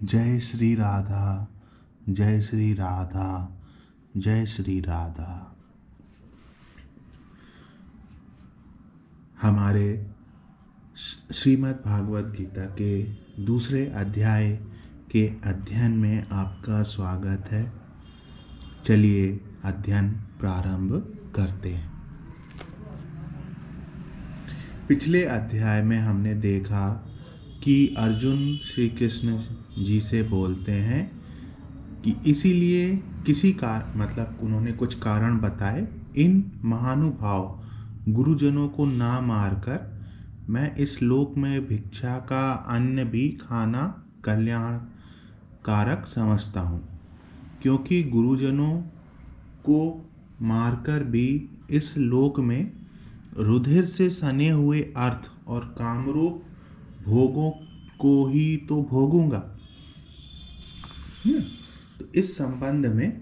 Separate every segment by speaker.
Speaker 1: जय श्री राधा, जय श्री राधा, जय श्री राधा। हमारे श्रीमद् भागवत गीता के दूसरे अध्याय के अध्ययन में आपका स्वागत है। चलिए अध्ययन प्रारंभ करते हैं। पिछले अध्याय में हमने देखा कि अर्जुन श्री कृष्ण जी से बोलते हैं कि इसीलिए उन्होंने कुछ कारण बताए, इन महानुभाव गुरुजनों को ना मारकर मैं इस लोक में भिक्षा का अन्न भी खाना कल्याणकारक समझता हूँ, क्योंकि गुरुजनों को मारकर भी इस लोक में रुधिर से सने हुए अर्थ और कामरूप भोगों को ही तो भोगूंगा। तो इस संबंध में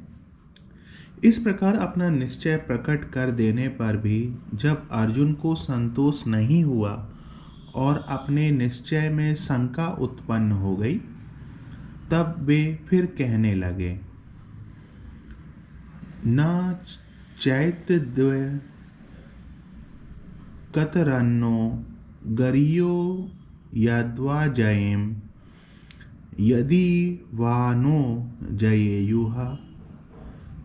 Speaker 1: इस प्रकार अपना निश्चय प्रकट कर देने पर भी जब अर्जुन को संतोष नहीं हुआ और अपने निश्चय में शंका उत्पन्न हो गई, तब वे फिर कहने लगे, न चैतद्वय कतरन्नो गरियो यद्वा जयेम यदि वा नो जयेयुः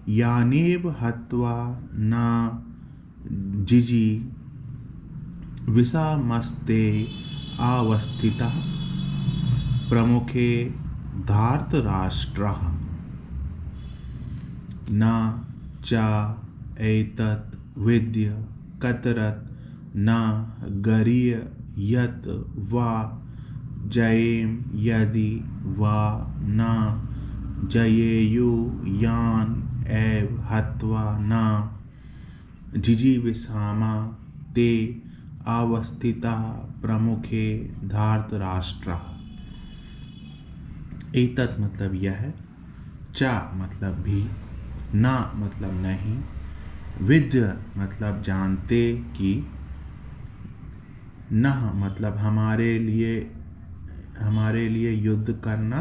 Speaker 1: यानेव हत्वा न जिजी विषमस्ते अवस्थितः प्रमुखे धार्तराष्ट्रः न च एतत् विद्य कतरत् न गरीय यत् वा जयेम यदि वा न जयेयु यान एव हत्वा न जिजीविषामा ते अवस्थितः प्रमुखे धार्तराष्ट्रः। एतत् मतलब यह है, चा मतलब भी, ना मतलब नहीं, विद्य मतलब जानते कि, न मतलब हमारे लिए युद्ध करना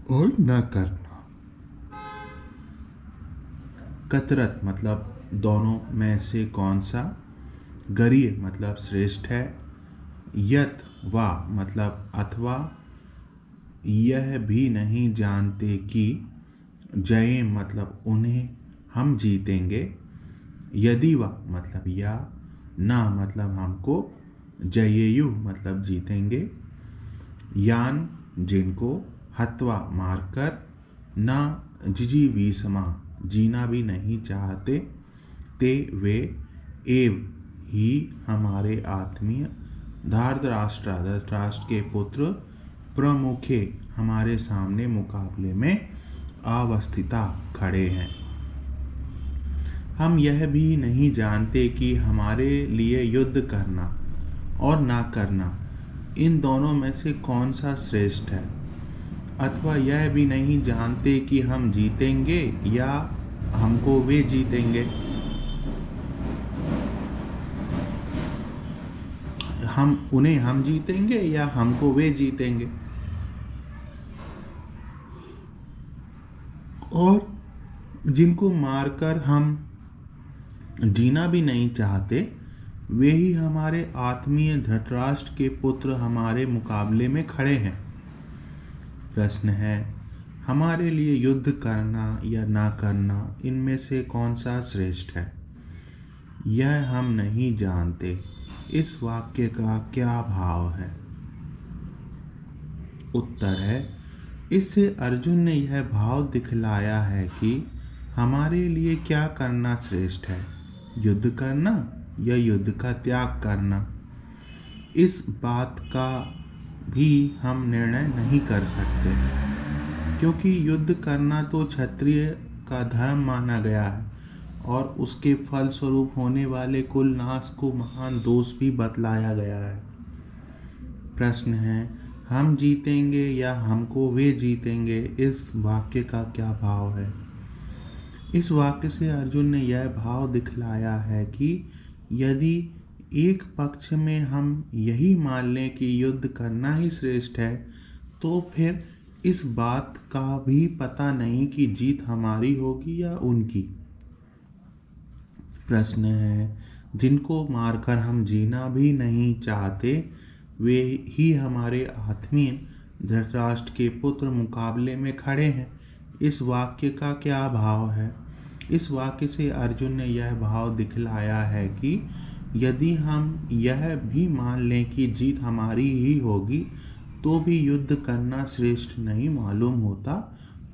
Speaker 1: और न करना। कतरत मतलब दोनों में से कौन सा, गरीय मतलब श्रेष्ठ है, यत वा मतलब अथवा यह भी नहीं जानते कि, जय मतलब उन्हें हम जीतेंगे, यदि वा मतलब या, ना मतलब हमको, जयेयु मतलब जीतेंगे, यान जिनको, हत्वा मारकर, न जिजीविषमा जीना भी नहीं चाहते, ते वे एव ही हमारे आत्मीय, धृतराष्ट्र के पुत्र, प्रमुखे हमारे सामने मुकाबले में अवस्थिता खड़े हैं। हम यह भी नहीं जानते कि हमारे लिए युद्ध करना और ना करना, इन दोनों में से कौन सा श्रेष्ठ है, अथवा यह भी नहीं जानते कि हम जीतेंगे या हमको वे जीतेंगे। हम जीतेंगे या हमको वे जीतेंगे। और जिनको मारकर हम जीना भी नहीं चाहते, वे ही हमारे आत्मीय धृतराष्ट्र के पुत्र हमारे मुकाबले में खड़े हैं। प्रश्न है, हमारे लिए युद्ध करना या ना करना, इनमें से कौन सा श्रेष्ठ है? यह हम नहीं जानते। इस वाक्य का क्या भाव है? उत्तर है, इससे अर्जुन ने यह भाव दिखलाया है कि हमारे लिए क्या करना श्रेष्ठ है, युद्ध करना या युद्ध का त्याग करना। इस बात का भी हम निर्णय नहीं कर सकते, क्योंकि युद्ध करना तो क्षत्रिय का धर्म माना गया है और उसके फल स्वरूप होने वाले कुल नाश को महान दोष भी बतलाया गया है। प्रश्न है, हम जीतेंगे या हमको वे जीतेंगे, इस वाक्य का क्या भाव है? इस वाक्य से अर्जुन ने यह भाव दिखलाया है कि यदि एक पक्ष में हम यही मान लें कि युद्ध करना ही श्रेष्ठ है, तो फिर इस बात का भी पता नहीं कि जीत हमारी होगी या उनकी। प्रश्न है, जिनको मारकर हम जीना भी नहीं चाहते, वे ही हमारे आत्मीय धृतराष्ट्र के पुत्र मुकाबले में खड़े हैं। इस वाक्य का क्या भाव है? इस वाक्य से अर्जुन ने यह भाव दिखलाया है कि यदि हम यह भी मान लें कि जीत हमारी ही होगी, तो भी युद्ध करना श्रेष्ठ नहीं मालूम होता,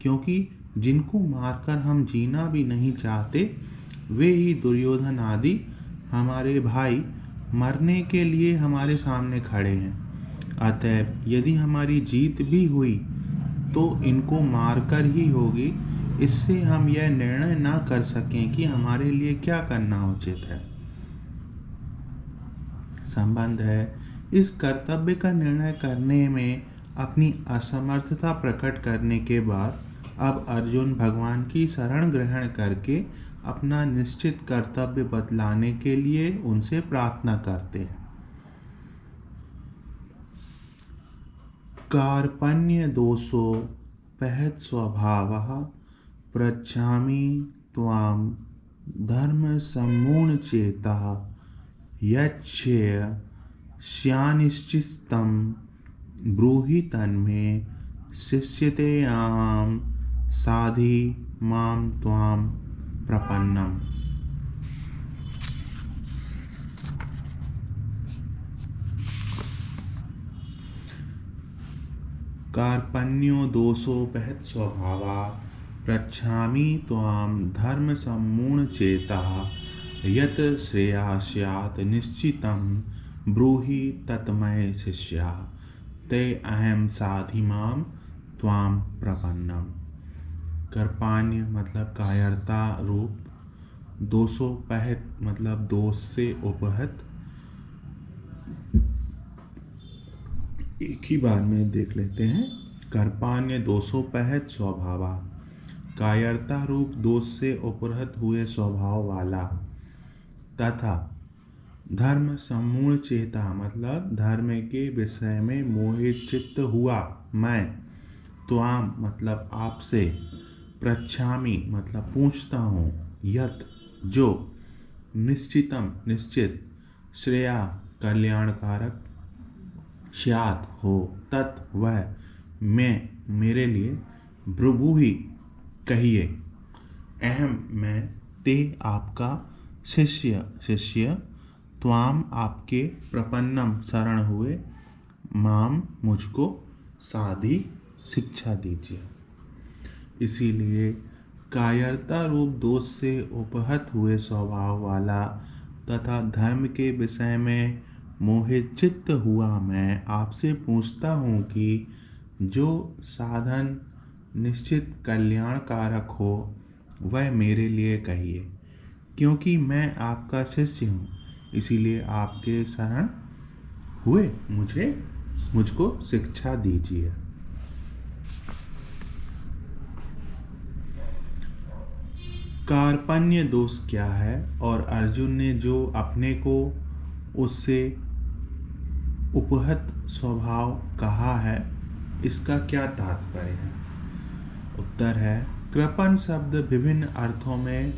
Speaker 1: क्योंकि जिनको मारकर हम जीना भी नहीं चाहते, वे ही दुर्योधन आदि हमारे भाई मरने के लिए हमारे सामने खड़े हैं। अतएव यदि हमारी जीत भी हुई तो इनको मारकर ही होगी। इससे हम यह निर्णय ना कर सकें कि हमारे लिए क्या करना उचित है। संबंध है, इस कर्तव्य का निर्णय करने में अपनी असमर्थता प्रकट करने के बाद अब अर्जुन भगवान की शरण ग्रहण करके अपना निश्चित कर्तव्य बतलाने के लिए उनसे प्रार्थना करते हैं। कार्पण्य दोषो पहत स्वभावः पृच्छामि त्वां धर्म सम्मूढ़ चेतः यच्छ्रेय स्यानिश्चितं ब्रूहि तन्मे शिष्यतेऽहं साधि मां त्वां प्रपन्नम्। कार्पण्यो दोषोपहत स्वभावा पृच्छामि त्वां धर्म सम्मूढ़ चेतः यत् श्रेयः स्यात् निश्चितं ब्रूहि तन्मे शिष्यः ते अहम साधि मां त्वां प्रपन्नम्। कर्पाण्य मतलब कायरता रूप, दोषोपहत मतलब दोष से उपहत। एक ही बार में देख लेते हैं। कर्पान्य दोषोपहत स्वभावा, कायरता रूप दोष से उपहत हुए स्वभाव वाला, तथा धर्म सम्मूढ़ चेता मतलब धर्म के विषय में मोहित चित्त हुआ मैं, त्वाम मतलब आपसे, पृच्छामि मतलब पूछता हूँ, यत जो, निश्चितम निश्चित, श्रेया कल्याणकारक, स्यात् हो, तत् वह, मैं मेरे लिए, ब्रुभुहि कहिए, अहम मैं, ते आपका, शिष्य त्वाम आपके, प्रपन्नम शरण हुए, माम मुझको, साधि शिक्षा दीजिए। इसीलिए कायरता रूप दोष से उपहत हुए स्वभाव वाला तथा धर्म के विषय में मोहित चित्त हुआ मैं आपसे पूछता हूँ कि जो साधन निश्चित कल्याणकारक हो वह मेरे लिए कहिए, क्योंकि मैं आपका शिष्य हूँ, इसीलिए आपके शरण हुए मुझको शिक्षा दीजिए। कार्पण्य दोष क्या है और अर्जुन ने जो अपने को उससे उपहत स्वभाव कहा है, इसका क्या तात्पर्य है? उत्तर है, कृपण शब्द विभिन्न अर्थों में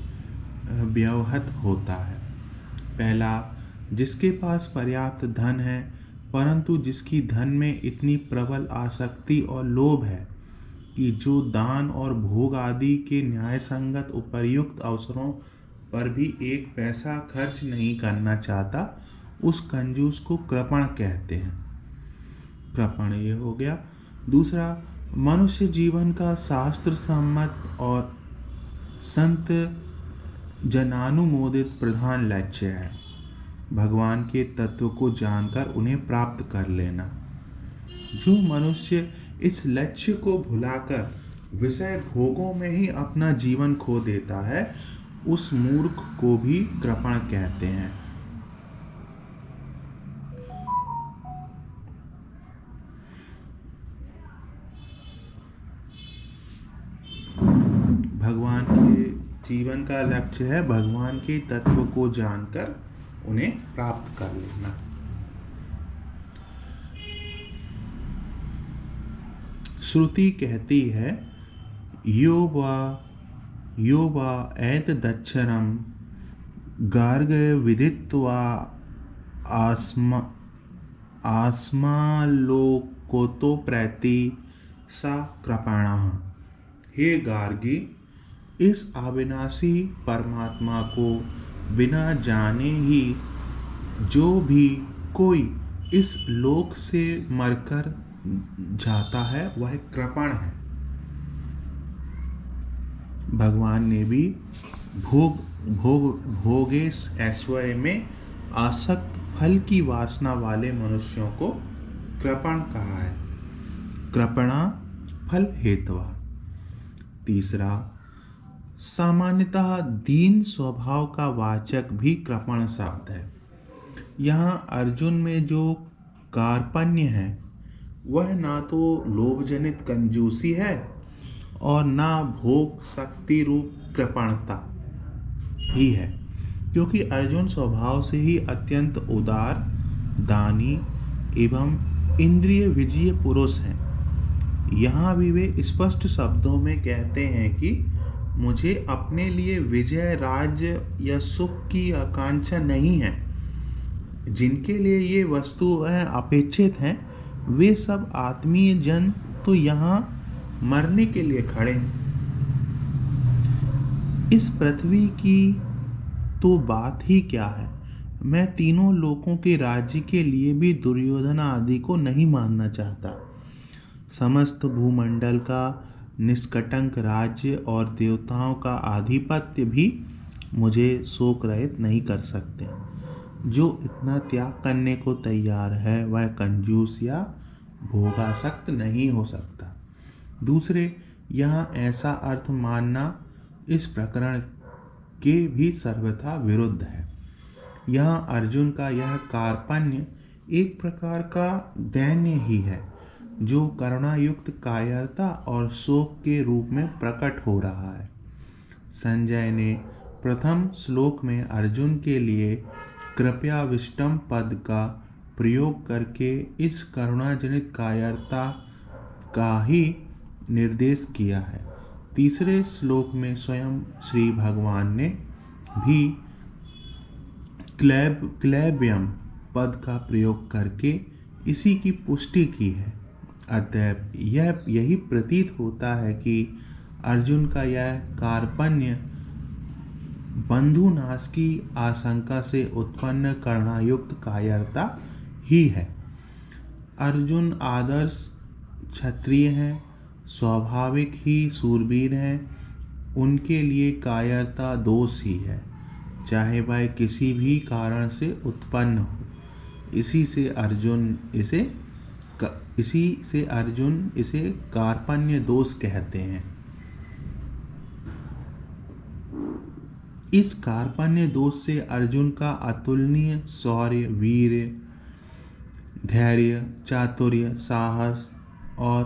Speaker 1: व्यवहत होता है। पहला, जिसके पास पर्याप्त धन है परंतु जिसकी धन में इतनी प्रबल आसक्ति और लोभ है कि जो दान और भोग आदि के न्याय संगत उपर्युक्त अवसरों पर भी एक पैसा खर्च नहीं करना चाहता, उस कंजूस को कृपण कहते हैं। कृपण ये हो गया। दूसरा, मनुष्य जीवन का शास्त्र सम्मत और संत जनानुमोदित प्रधान लक्ष्य है भगवान के तत्व को जानकर उन्हें प्राप्त कर लेना। जो मनुष्य इस लक्ष्य को भुलाकर विषय भोगों में ही अपना जीवन खो देता है, उस मूर्ख को भी कृपण कहते हैं। भगवान के जीवन का लक्ष्य है भगवान के तत्व को जानकर उन्हें प्राप्त कर लेना। श्रुति कहती है यो वा एत दक्षरम गार्ग विदित्वा आस्मालोकोतो प्रैति सा कृपणः। हे गार्गी, इस अविनाशी परमात्मा को बिना जाने ही जो भी कोई इस लोक से मरकर जाता है वह कृपण है। भगवान ने भी भोगेश ऐश्वर्य में आसक्त फल की वासना वाले मनुष्यों को कृपण कहा है। कृपणा फल हेतवा। तीसरा, सामान्यतः दीन स्वभाव का वाचक भी कृपण शब्द है। यहाँ अर्जुन में जो कार्पण्य है वह ना तो लोभजनित कंजूसी है और ना भोग शक्ति रूप कृपणता ही है, क्योंकि अर्जुन स्वभाव से ही अत्यंत उदार, दानी एवं इंद्रिय विजयी पुरुष हैं। यहाँ भी वे स्पष्ट शब्दों में कहते हैं कि मुझे अपने लिए विजय, राज्य या सुख की आकांक्षा नहीं है। जिनके लिए ये वस्तुएं अपेक्षित हैं वे सब आत्मीय जन तो यहाँ मरने के लिए खड़े हैं। इस पृथ्वी की तो बात ही क्या है। मैं तीनों लोकों के राज्य के लिए भी दुर्योधन आदि को नहीं मानना चाहता। समस्त भूमंडल का निष्कटंक राज्य और देवताओं का आधिपत्य भी मुझे शोक रहित नहीं कर सकते। जो इतना त्याग करने को तैयार है वह कंजूस या भोगासक्त नहीं हो सकता। दूसरे, यहाँ ऐसा अर्थ मानना इस प्रकरण के भी सर्वथा विरुद्ध है। यहाँ अर्जुन का यह कार्पण्य एक प्रकार का दैन्य ही है जो करुणायुक्त कायरता और शोक के रूप में प्रकट हो रहा है। संजय ने प्रथम श्लोक में अर्जुन के लिए कृपया विष्टम पद का प्रयोग करके इस करुणाजनित कायरता का ही निर्देश किया है। तीसरे श्लोक में स्वयं श्री भगवान ने भी क्लैब्यम पद का प्रयोग करके इसी की पुष्टि की है। अतएव यही प्रतीत होता है कि अर्जुन का यह कार्पण्य बंधुनाश की आशंका से उत्पन्न करुणायुक्त कायरता ही है। अर्जुन आदर्श क्षत्रिय हैं, स्वाभाविक ही सूरवीर हैं। उनके लिए कायरता दोष ही है, चाहे वह किसी भी कारण से उत्पन्न हो। इसी से अर्जुन इसे कार्पण्य दोष कहते हैं। इस कार्पण्य दोष से अर्जुन का अतुलनीय शौर्य, वीर्य, धैर्य, चातुर्य, साहस और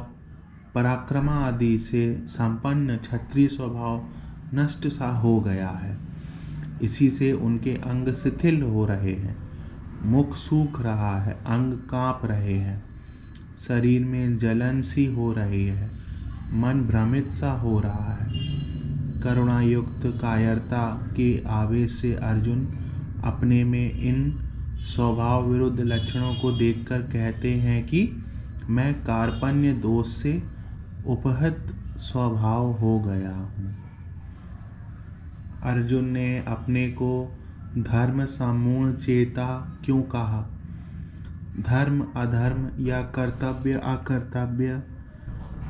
Speaker 1: पराक्रम आदि से संपन्न क्षत्रिय स्वभाव नष्ट सा हो गया है। इसी से उनके अंग शिथिल हो रहे हैं, मुख सूख रहा है, अंग कांप रहे हैं, शरीर में जलन सी हो रही है, मन भ्रमित सा हो रहा है। करुणायुक्त कायरता के आवेश से अर्जुन अपने में इन स्वभाव विरुद्ध लक्षणों को देखकर कहते हैं कि मैं कार्पण्य दोष से उपहत स्वभाव हो गया हूँ। अर्जुन ने अपने को धर्म सम्मूढ़ चेता क्यों कहा? धर्म अधर्म या कर्तव्य अकर्तव्य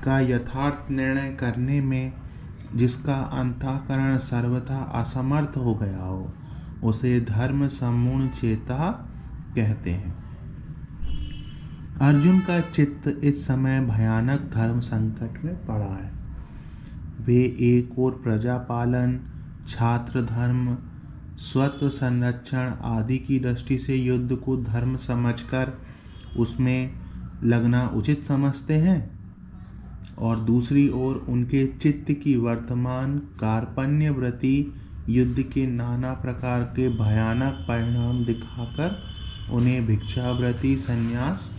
Speaker 1: का यथार्थ निर्णय करने में जिसका अंतःकरण सर्वथा असमर्थ हो गया हो उसे धर्म सम्मूढ़ चेता कहते हैं। अर्जुन का चित्त इस समय भयानक धर्म संकट में पड़ा है। वे एक ओर प्रजा पालन, छात्र धर्म, स्वत्व संरक्षण आदि की दृष्टि से युद्ध को धर्म समझकर उसमें लगना उचित समझते हैं और दूसरी ओर उनके चित्त की वर्तमान कार्पण्य वृत्ति युद्ध के नाना प्रकार के भयानक परिणाम दिखाकर उन्हें भिक्षावृत्ति, संन्यास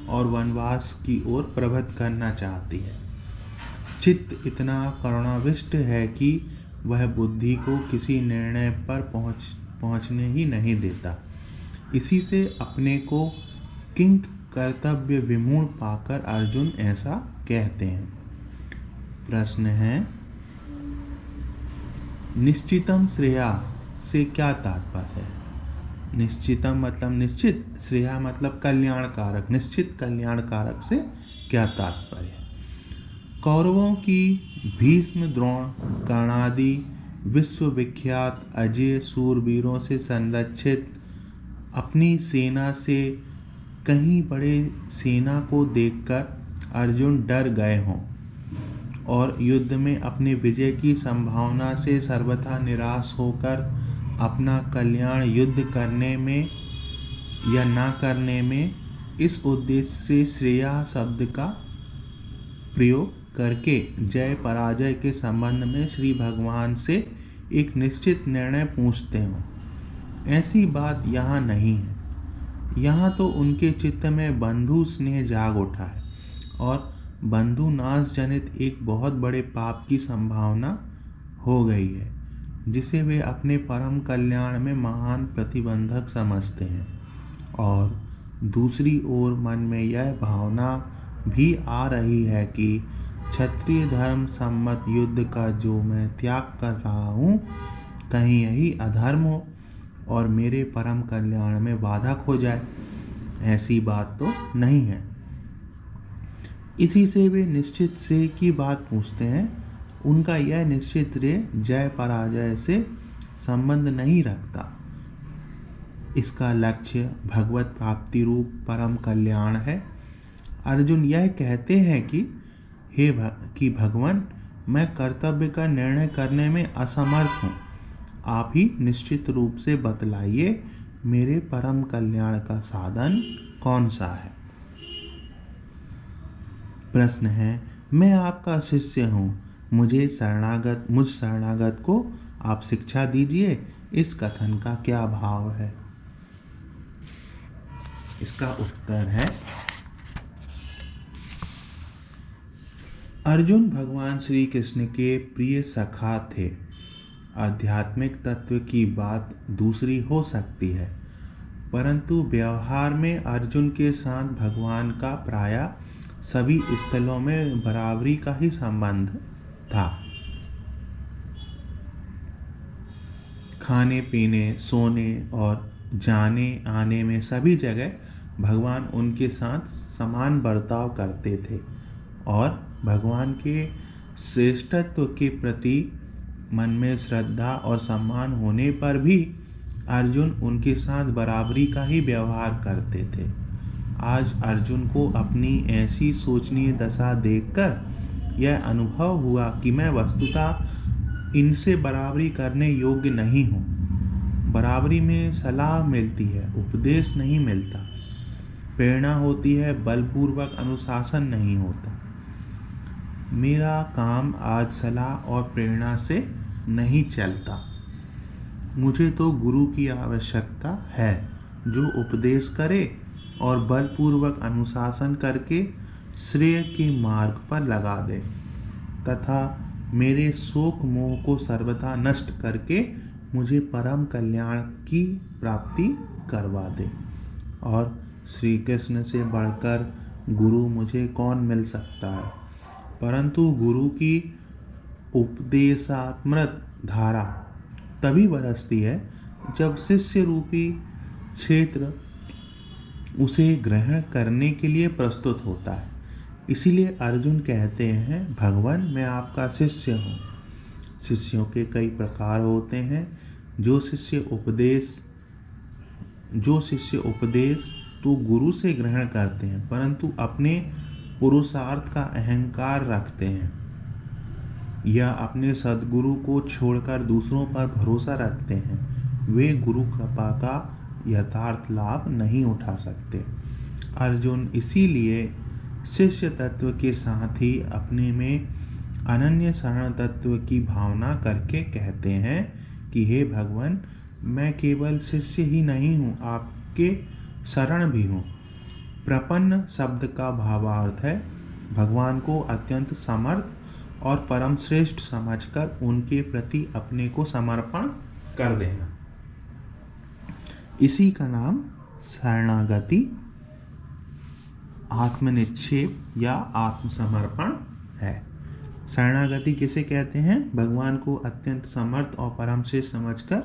Speaker 1: और वनवास की ओर प्रवृत्त करना चाहती है। चित्त इतना करुणाविष्ट है कि वह बुद्धि को किसी निर्णय पर पहुंचने ही नहीं देता। इसी से अपने को किंक कर्तव्य विमूढ़ पाकर अर्जुन ऐसा कहते हैं। प्रश्न है, निश्चितम श्रेया से क्या तात्पर्य है? निश्चितम मतलब निश्चित, श्रेया मतलब कल्याणकारक, निश्चित कल्याणकारक से क्या तात्पर्य है? कौरवों की भीष्म, द्रोण, कर्णादि विश्वविख्यात अजय सूरवीरों से संरक्षित अपनी सेना से कहीं बड़े सेना को देखकर अर्जुन डर गए हों और युद्ध में अपने विजय की संभावना से सर्वथा निराश होकर अपना कल्याण युद्ध करने में या ना करने में इस उद्देश्य से श्रेया शब्द का प्रयोग करके जय पराजय के संबंध में श्री भगवान से एक निश्चित निर्णय पूछते हो। ऐसी बात यहाँ नहीं है। यहाँ तो उनके चित्त में बंधु स्नेह जाग उठा है और बंधु नाश जनित एक बहुत बड़े पाप की संभावना हो गई है, जिसे वे अपने परम कल्याण में महान प्रतिबंधक समझते हैं। और दूसरी ओर मन में यह भावना भी आ रही है कि क्षत्रिय धर्म सम्मत युद्ध का जो मैं त्याग कर रहा हूँ, कहीं यही अधर्म हो और मेरे परम कल्याण में बाधक हो जाए। ऐसी बात तो नहीं है। इसी से वे निश्चित श्रेय की बात पूछते हैं। उनका यह निश्चित श्रेय जय पराजय से संबंध नहीं रखता। इसका लक्ष्य भगवत प्राप्ति रूप परम कल्याण है। अर्जुन यह कहते हैं कि कि भगवान, मैं कर्तव्य का निर्णय करने में असमर्थ हूँ। आप ही निश्चित रूप से बतलाइए, मेरे परम कल्याण का साधन कौन सा है? प्रश्न है, मैं आपका शिष्य हूँ, मुझ शरणागत को आप शिक्षा दीजिए। इस कथन का क्या भाव है? इसका उत्तर है, अर्जुन भगवान श्री कृष्ण के प्रिय सखा थे। आध्यात्मिक तत्व की बात दूसरी हो सकती है, परंतु व्यवहार में अर्जुन के साथ भगवान का प्रायः सभी स्थलों में बराबरी का ही संबंध था। खाने पीने, सोने और जाने आने में सभी जगह भगवान उनके साथ समान बर्ताव करते थे और भगवान के श्रेष्ठत्व के प्रति मन में श्रद्धा और सम्मान होने पर भी अर्जुन उनके साथ बराबरी का ही व्यवहार करते थे। आज अर्जुन को अपनी ऐसी सोचनीय दशा देखकर यह अनुभव हुआ कि मैं वस्तुतः इनसे बराबरी करने योग्य नहीं हूँ। बराबरी में सलाह मिलती है, उपदेश नहीं मिलता। प्रेरणा होती है, बलपूर्वक अनुशासन नहीं होता। मेरा काम आज सलाह और प्रेरणा से नहीं चलता। मुझे तो गुरु की आवश्यकता है, जो उपदेश करे और बलपूर्वक अनुशासन करके श्रेय के मार्ग पर लगा दे तथा मेरे शोक मोह को सर्वथा नष्ट करके मुझे परम कल्याण की प्राप्ति करवा दे। और श्री कृष्ण से बढ़कर गुरु मुझे कौन मिल सकता है? परंतु गुरु की उपदेशात्मक धारा तभी बरसती है जब शिष्य रूपी क्षेत्र उसे ग्रहण करने के लिए प्रस्तुत होता है। इसीलिए अर्जुन कहते हैं, भगवान, मैं आपका शिष्य हूँ। शिष्यों के कई प्रकार होते हैं। जो शिष्य उपदेश तो गुरु से ग्रहण करते हैं, परंतु अपने पुरुषार्थ का अहंकार रखते हैं या अपने सद्गुरु को छोड़कर दूसरों पर भरोसा रखते हैं, वे गुरु कृपा का यथार्थ लाभ नहीं उठा सकते। अर्जुन इसीलिए शिष्य तत्व के साथ ही अपने में अनन्य शरण तत्व की भावना करके कहते हैं कि हे भगवान, मैं केवल शिष्य ही नहीं हूँ, आपके शरण भी हूँ। प्रपन्न शब्द का भावार्थ है भगवान को अत्यंत समर्थ और परम श्रेष्ठ समझकर उनके प्रति अपने को समर्पण कर देना। इसी का नाम शरणागति, आत्मनिक्षेप या आत्मसमर्पण है। शरणागति किसे कहते हैं? भगवान को अत्यंत समर्थ और परम श्रेष्ठ समझकर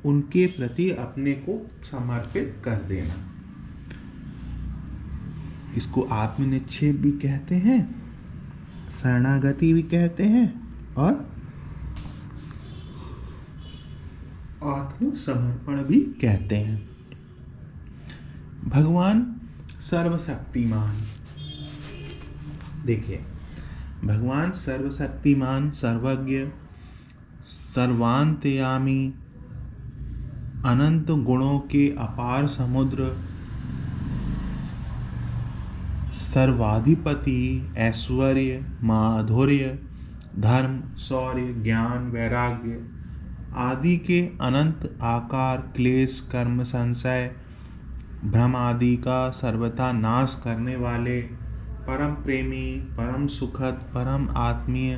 Speaker 1: उनके प्रति अपने को समर्पित कर देना। इसको आत्मनिक्षेप भी कहते हैं, शरणागति भी कहते हैं और आत्मसमर्पण भी कहते हैं। भगवान सर्वशक्तिमान, देखिए भगवान सर्वशक्तिमान, सर्वज्ञ, सर्वांतयामी, अनंत गुणों के अपार समुद्र, सर्वाधिपति, ऐश्वर्य, माधुर्य, धर्म, शौर्य, ज्ञान, वैराग्य आदि के अनंत आकार, क्लेश, कर्म, संशय, भ्रम आदि का सर्वथा नाश करने वाले, परम प्रेमी, परम सुखद, परम आत्मीय,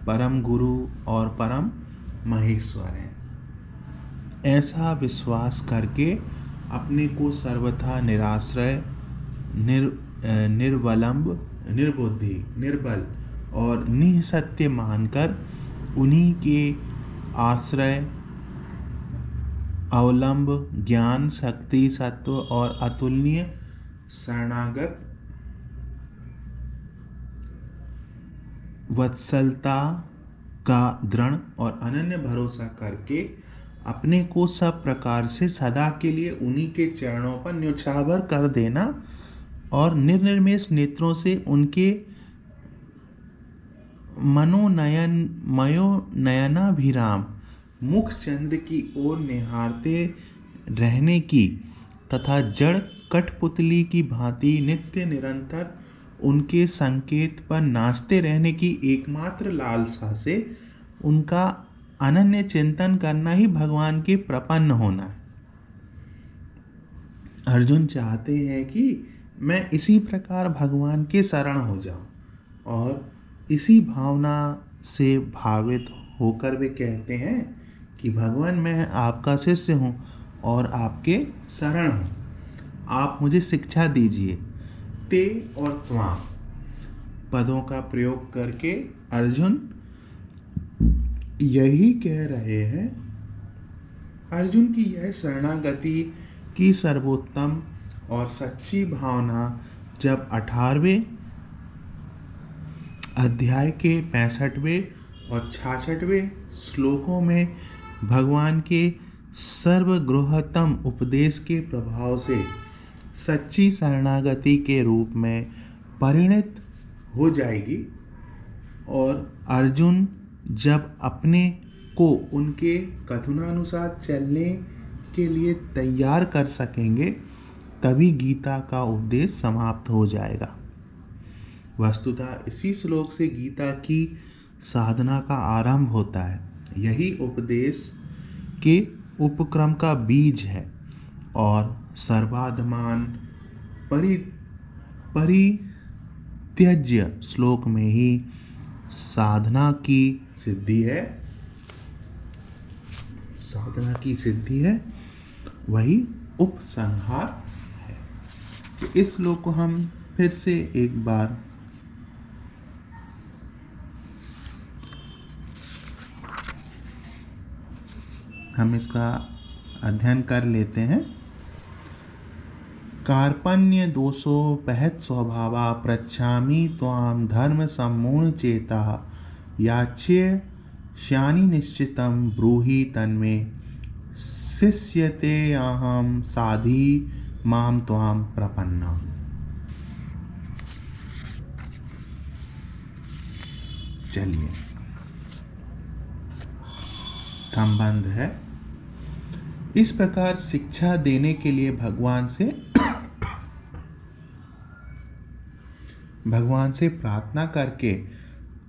Speaker 1: परम गुरु और परम महेश्वर हैं। ऐसा विश्वास करके अपने को सर्वथा निराश्रय, निर्वलंब, निर्बुद्धि, निर्बल और निसत्य मानकर उन्हीं के आश्रय, अवलंब, ज्ञान, शक्ति, सत्व और अतुलनीय शरणागत वत्सलता का दृढ़ और अनन्य भरोसा करके अपने को सब प्रकार से सदा के लिए उन्हीं के चरणों पर न्योछावर कर देना और निर्निमेष नेत्रों से उनके मनोनयनाभिराम मुख चंद्र की ओर निहारते रहने की तथा जड़ कठपुतली की भांति नित्य निरंतर उनके संकेत पर नाचते रहने की एकमात्र लालसा से उनका अनन्य चिंतन करना ही भगवान के प्रपन्न होना है। अर्जुन चाहते हैं कि मैं इसी प्रकार भगवान के शरण हो जाऊं और इसी भावना से भावित होकर वे कहते हैं कि भगवान, मैं आपका शिष्य हूँ और आपके शरण हूँ, आप मुझे शिक्षा दीजिए। ते और त्वां पदों का प्रयोग करके अर्जुन यही कह रहे हैं। अर्जुन की यह शरणागति की सर्वोत्तम और सच्ची भावना जब 18वें अध्याय के 65वें और 66वें श्लोकों में भगवान के सर्वगृहतम उपदेश के प्रभाव से सच्ची शरणागति के रूप में परिणत हो जाएगी और अर्जुन जब अपने को उनके कथनानुसार चलने के लिए तैयार कर सकेंगे, तभी गीता का उपदेश समाप्त हो जाएगा। वस्तुतः इसी श्लोक से गीता की साधना का आरंभ होता है। यही उपदेश के उपक्रम का बीज है और सर्वाधमान परित्यज्य श्लोक में ही साधना की सिद्धि है। साधना की सिद्धि है, वही उपसंहार है। तो इस श्लोक को हम फिर से एक बार हम इसका अध्ययन कर लेते हैं। कार्पण्य दोषो पहत स्वभावा प्रच्छामि त्वां धर्म सम्मूढ़ चेता याच्य श्यानि निश्चितं ब्रूहि तन्मे शिष्यते अहं साधि मां त्वां प्रपन्नम्। चलिए, संबंध है। इस प्रकार शिक्षा देने के लिए भगवान से प्रार्थना करके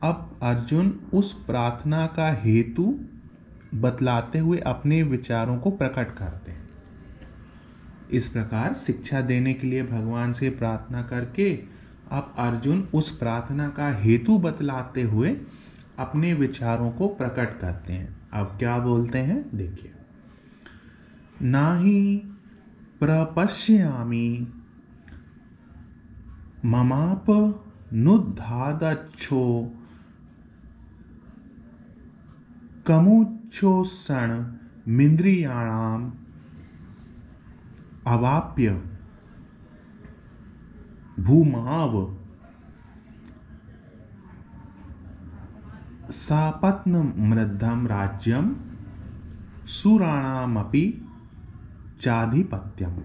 Speaker 1: अब अर्जुन उस प्रार्थना का हेतु बतलाते हुए अपने विचारों को प्रकट करते हैं। इस प्रकार शिक्षा देने के लिए भगवान से प्रार्थना करके अब अर्जुन उस प्रार्थना का हेतु बतलाते हुए अपने विचारों को प्रकट करते हैं। अब क्या बोलते हैं देखिए, नाहि प्रपश्यामि ममाप नुद्धादच्छो कमुच्छोषण मिन्द्रियाणाम अवाप्य भूमाव सापत्न मृद्धम राज्यम सुराणामपि चाधिपत्यम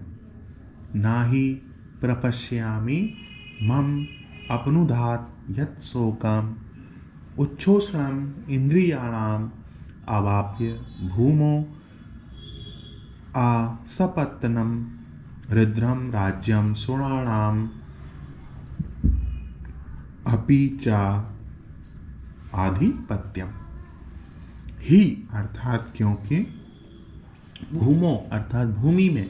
Speaker 1: नाहि प्रपश्यामि मम अपनुधात यत् शोकम उच्छोषणम इंद्रियाणाम अवाप्य भूमो सपत्नम रुद्रम राज्यम सुराणाम अपि चा आधिपत्यम। ही अर्थात क्योंकि, भूमो अर्थात भूमि में,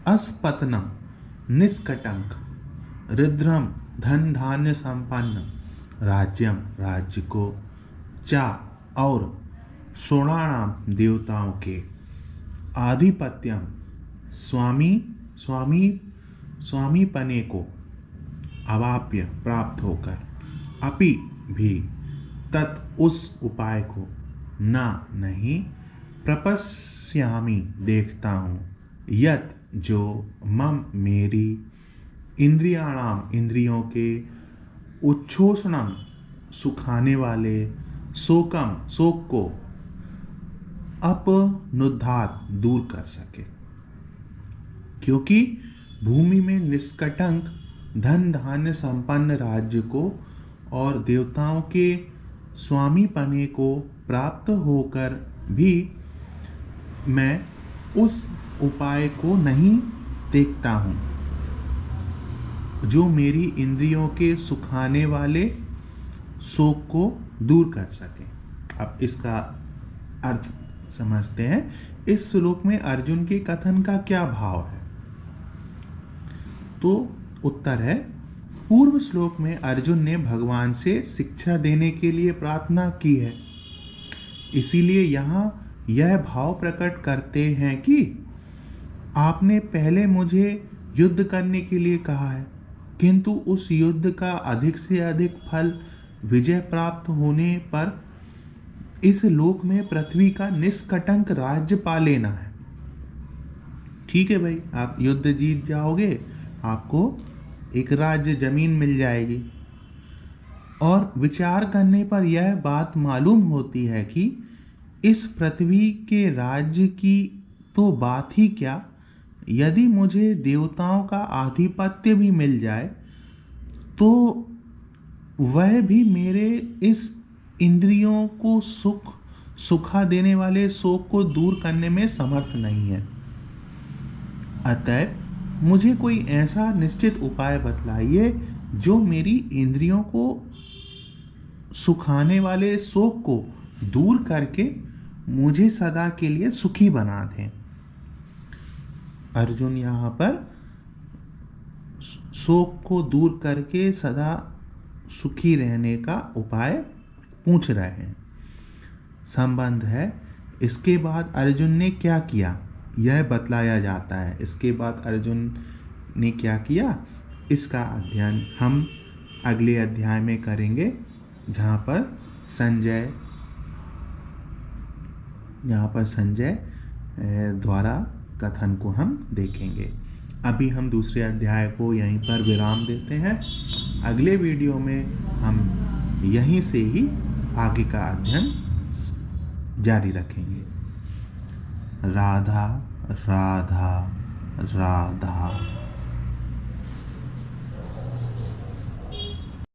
Speaker 1: अस्पतनम निष्कटंक, रुद्रम धन धान्य संपन्न, राज्यम राज्य को, चा और सोणाणाम देवताओं के, आधिपत्यम स्वामी पने को, अवाप्य प्राप्त होकर, अपि भी, तत् उस उपाय को, ना नहीं, प्रपश्यामि देखता हूँ, यत जो, मम मेरी, इंद्रियाणाम इंद्रियों के, उच्छोषणम सुखाने वाले, शोकम शोक को, अपनुद्धात दूर कर सके। क्योंकि भूमि में निष्कटंक धन धान्य संपन्न राज्य को और देवताओं के स्वामी पने को प्राप्त होकर भी मैं उस उपाय को नहीं देखता हूँ जो मेरी इंद्रियों के सुखाने वाले शोक को दूर कर सके। अब इसका अर्थ समझते हैं। इस श्लोक में अर्जुन के कथन का क्या भाव है? तो उत्तर है, पूर्व श्लोक में अर्जुन ने भगवान से शिक्षा देने के लिए प्रार्थना की है, इसीलिए यहाँ यह भाव प्रकट करते हैं कि आपने पहले मुझे युद्ध करने के लिए कहा है, किंतु उस युद्ध का अधिक से अधिक फल विजय प्राप्त होने पर इस लोक में पृथ्वी का निष्कटंक राज्य पा लेना है। ठीक है भाई, आप युद्ध जीत जाओगे, आपको एक राज्य जमीन मिल जाएगी। और विचार करने पर यह बात मालूम होती है कि इस पृथ्वी के राज्य की तो बात ही क्या, यदि मुझे देवताओं का आधिपत्य भी मिल जाए तो वह भी मेरे इस इंद्रियों को सुखा देने वाले शोक को दूर करने में समर्थ नहीं है। अतः मुझे कोई ऐसा निश्चित उपाय बतलाइए जो मेरी इंद्रियों को सुखाने वाले शोक को दूर करके मुझे सदा के लिए सुखी बना दें। अर्जुन यहाँ पर शोक को दूर करके सदा सुखी रहने का उपाय पूछ रहे हैं। संबंध है। इसके बाद अर्जुन ने क्या किया यह बतलाया जाता है। इसके बाद अर्जुन ने क्या किया इसका अध्ययन हम अगले अध्याय में करेंगे, जहाँ पर संजय द्वारा कथन को हम देखेंगे। अभी हम दूसरे अध्याय को यहीं पर विराम देते हैं। अगले वीडियो में हम यहीं से ही आगे का अध्ययन जारी रखेंगे। राधा राधा राधा।